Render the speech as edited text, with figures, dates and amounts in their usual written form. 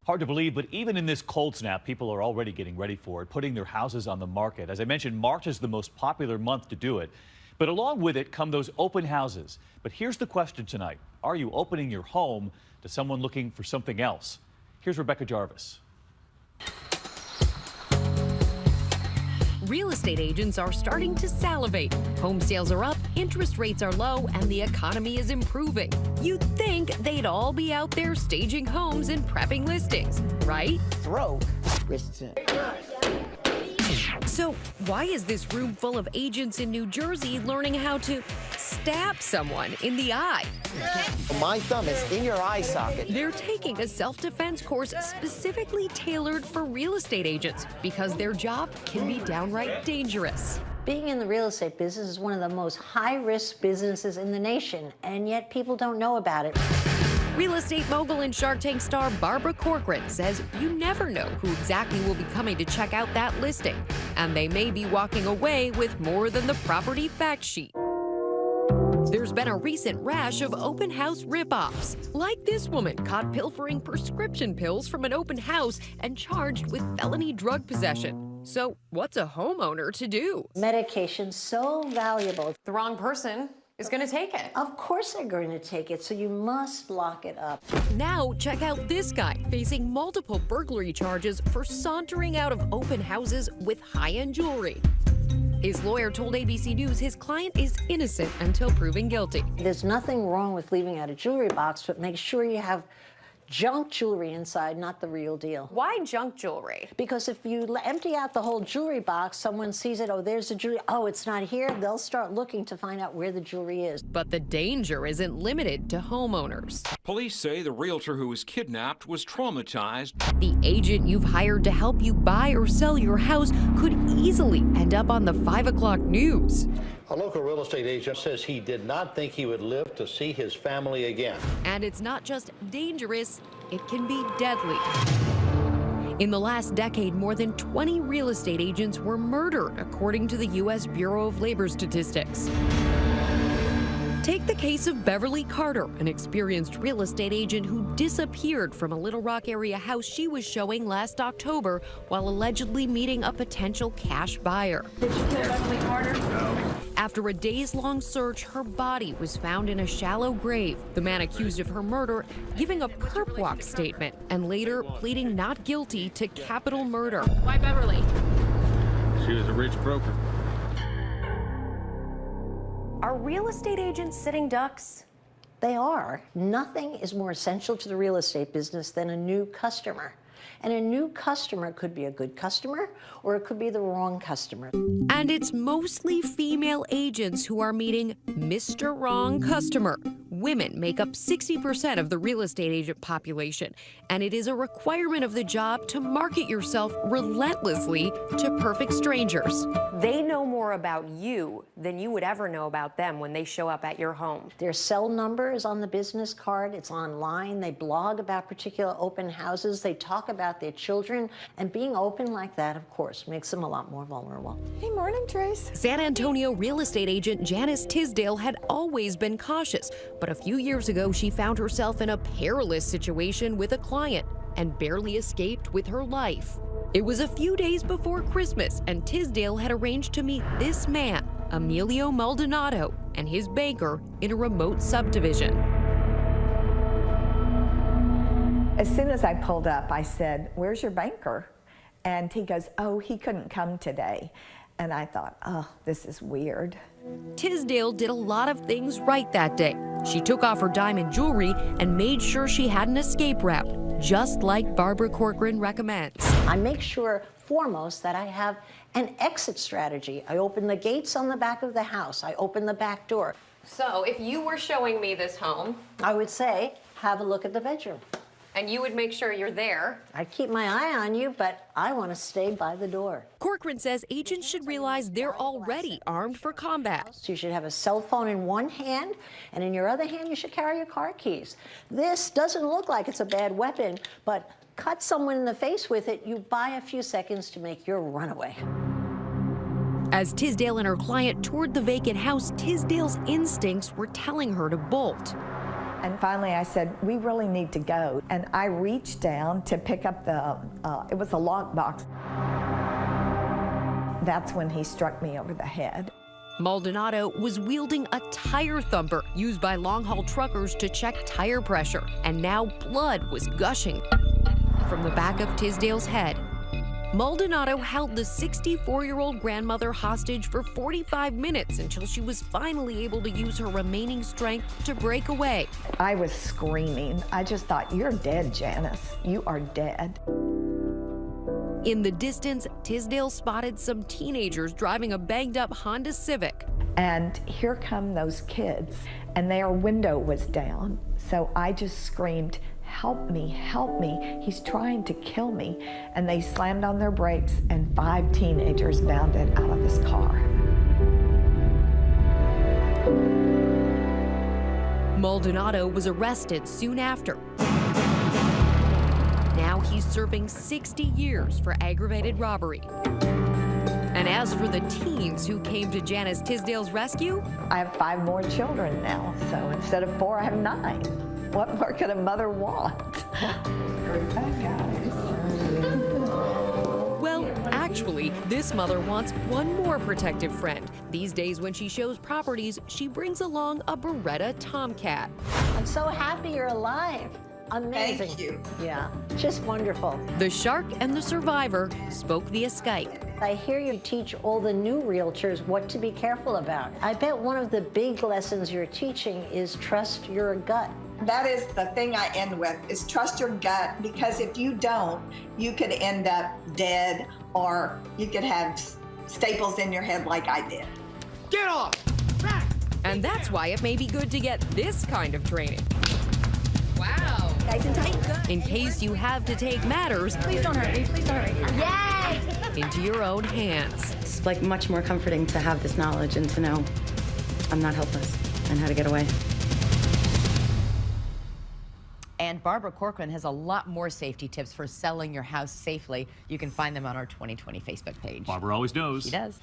Hard to believe, but even in this cold snap, people are already getting ready for it, putting their houses on the market. As I mentioned, March is the most popular month to do it. But along with it come those open houses. But here's the question tonight. Are you opening your home to someone looking for something else? Here's Rebecca Jarvis. Real estate agents are starting to salivate. Home sales are up, interest rates are low, and the economy is improving. You'd think they'd all be out there staging homes and prepping listings, right? Throw rizne. So why is this room full of agents in New Jersey learning how to stab someone in the eye? My thumb is in your eye socket. They're taking a self-defense course specifically tailored for real estate agents because their job can be downright dangerous. Being in the real estate business is one of the most high-risk businesses in the nation, and yet people don't know about it. Real estate mogul and Shark Tank star Barbara Corcoran says you never know who exactly will be coming to check out that listing, and they may be walking away with more than the property fact sheet. There's been a recent rash of open house ripoffs, like this woman caught pilfering prescription pills from an open house and charged with felony drug possession. So what's a homeowner to do? Medication's so valuable. The wrong person is going to take it. Of course they're going to take it, so you must lock it up. Now check out this guy facing multiple burglary charges for sauntering out of open houses with high-end jewelry. His lawyer told ABC News his client is innocent until proven guilty. There's nothing wrong with leaving out a jewelry box, but make sure you have junk jewelry inside, not the real deal. Why junk jewelry? Because if you empty out the whole jewelry box, someone sees it, oh, there's the jewelry, oh, it's not here, they'll start looking to find out where the jewelry is. But the danger isn't limited to homeowners. Police say the realtor who was kidnapped was traumatized. The agent you've hired to help you buy or sell your house could easily end up on the 5 o'clock news. A local real estate agent says he did not think he would live to see his family again. And it's not just dangerous, it can be deadly. In the last decade, more than 20 real estate agents were murdered, according to the U.S. Bureau of Labor Statistics. Take the case of Beverly Carter, an experienced real estate agent who disappeared from a Little Rock area house she was showing last October while allegedly meeting a potential cash buyer. Did you kill Beverly Carter? No. After a days-long search, her body was found in a shallow grave. The man accused of her murder giving a perp walk statement and later pleading not guilty to capital murder. Why Beverly? She was a rich broker. Are real estate agents sitting ducks? They are. Nothing is more essential to the real estate business than a new customer. And a new customer could be a good customer, or it could be the wrong customer. And it's mostly female agents who are meeting Mr. Wrong Customer. Women make up 60% of the real estate agent population, and it is a requirement of the job to market yourself relentlessly to perfect strangers. They know more about you than you would ever know about them when they show up at your home. Their cell number is on the business card. It's online. They blog about particular open houses. They talk about their children. And being open like that, of course, makes them a lot more vulnerable. Hey, morning, Trace. San Antonio real estate agent Janice Tisdale had always been cautious, but a few years ago she found herself in a perilous situation with a client and barely escaped with her life. It was a few days before Christmas, and Tisdale had arranged to meet this man, Emilio Maldonado, and his banker in a remote subdivision. As soon as I pulled up, I said, "Where's your banker?" And he goes, "Oh, he couldn't come today." And I thought, oh, this is weird. Tisdale did a lot of things right that day. She took off her diamond jewelry and made sure she had an escape route, just like Barbara Corcoran recommends. I make sure, foremost, that I have an exit strategy. I open the gates on the back of the house. I open the back door. So if you were showing me this home, I would say, have a look at the bedroom. and you would make sure you're there. I keep my eye on you, but I want to stay by the door. Corcoran says agents should realize they're already armed for combat. So you should have a cell phone in one hand, and in your other hand, you should carry your car keys. This doesn't look like it's a bad weapon, but cut someone in the face with it, you buy a few seconds to make your runaway. As Tisdale and her client toured the vacant house, Tisdale's instincts were telling her to bolt. And finally I said, we really need to go. And I reached down to pick up the, it was a lockbox. That's when he struck me over the head. Maldonado was wielding a tire thumper used by long-haul truckers to check tire pressure, and now blood was gushing from the back of Tisdale's head. Maldonado held the 64-year-old grandmother hostage for 45 minutes until she was finally able to use her remaining strength to break away. I was screaming. I just thought, you're dead, Janice. You are dead. In the distance, Tisdale spotted some teenagers driving a banged-up Honda Civic. And here come those kids, and their window was down. So I just screamed, help me, help me. He's trying to kill me. And they slammed on their brakes, and 5 teenagers bounded out of this car. Maldonado was arrested soon after. Now he's serving 60 years for aggravated robbery. And as for the teens who came to Janice Tisdale's rescue, I have 5 more children now, so instead of 4, I have 9. What more could a mother want? well, actually, this mother wants one more protective friend. These days when she shows properties, she brings along a Beretta Tomcat. I'm so happy you're alive. Amazing. Thank you. Yeah, just wonderful. The shark and the survivor spoke via Skype. I hear you teach all the new realtors what to be careful about. I bet one of the big lessons you're teaching is trust your gut. That is the thing I end with, is trust your gut, because if you don't, you could end up dead, or you could have staples in your head like I did. Get off! Back! And that's why it may be good to get this kind of training. Wow. In case you have to take matters Please don't hurt me. Please don't hurt me. Yes! into your own hands. It's like much more comforting to have this knowledge and to know I'm not helpless and how to get away. And Barbara Corcoran has a lot more safety tips for selling your house safely. You can find them on our 2020 Facebook page. Barbara always knows. She does.